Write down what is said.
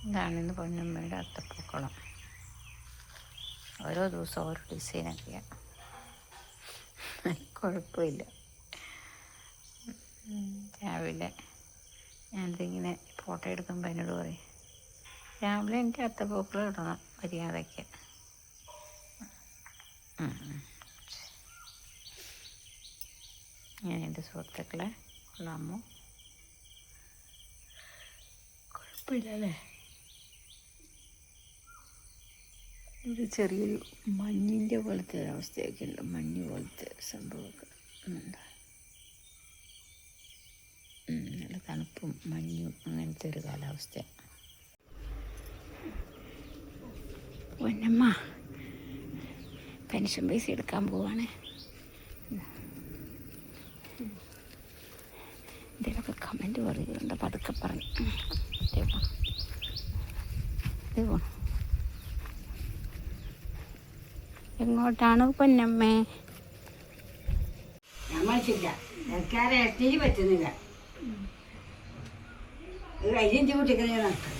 ഇതാണിന്ന് പൊന്നമ്മയുടെ അത്തപ്പൂക്കളം. ഓരോ ദിവസം ഓരോ ഡിസൈനൊക്കെയാണ്. കുഴപ്പമില്ല. രാവിലെ ഞാനിതിങ്ങനെ ഫോട്ടോ എടുക്കുമ്പോൾ എന്നോട് പറയും, രാവിലെ എനിക്ക് അത്തപ്പൂക്കളം ഇടണം മര്യാദയ്ക്ക്. ഞാൻ എൻ്റെ സുഹൃത്തുക്കളെ കൊള്ളാമോ? കുഴപ്പമില്ലല്ലേ? ഒരു ചെറിയൊരു മഞ്ഞിൻ്റെ പോലത്തെ ഒരവസ്ഥയൊക്കെ ഉണ്ട്. മഞ്ഞ് പോലത്തെ സംഭവമൊക്കെ ഉണ്ട്. നല്ല തണുപ്പും മഞ്ഞും അങ്ങനത്തെ ഒരു കാലാവസ്ഥ. പൊന്നമ്മ പെൻഷൻ പൈസ എടുക്കാൻ പോവാണ്. എന്തെങ്കിലുമൊക്കെ കമൻറ്റ് പറയുന്നുണ്ട്, പതുക്കെ പറഞ്ഞു. എങ്ങോട്ടാണ് പൊന്നമ്മേ? ഞാൻ മരിച്ചില്ല, പറ്റുന്നില്ല. 5 ഇഞ്ച് കുട്ടിക്കുന്നതിന് നടക്കും.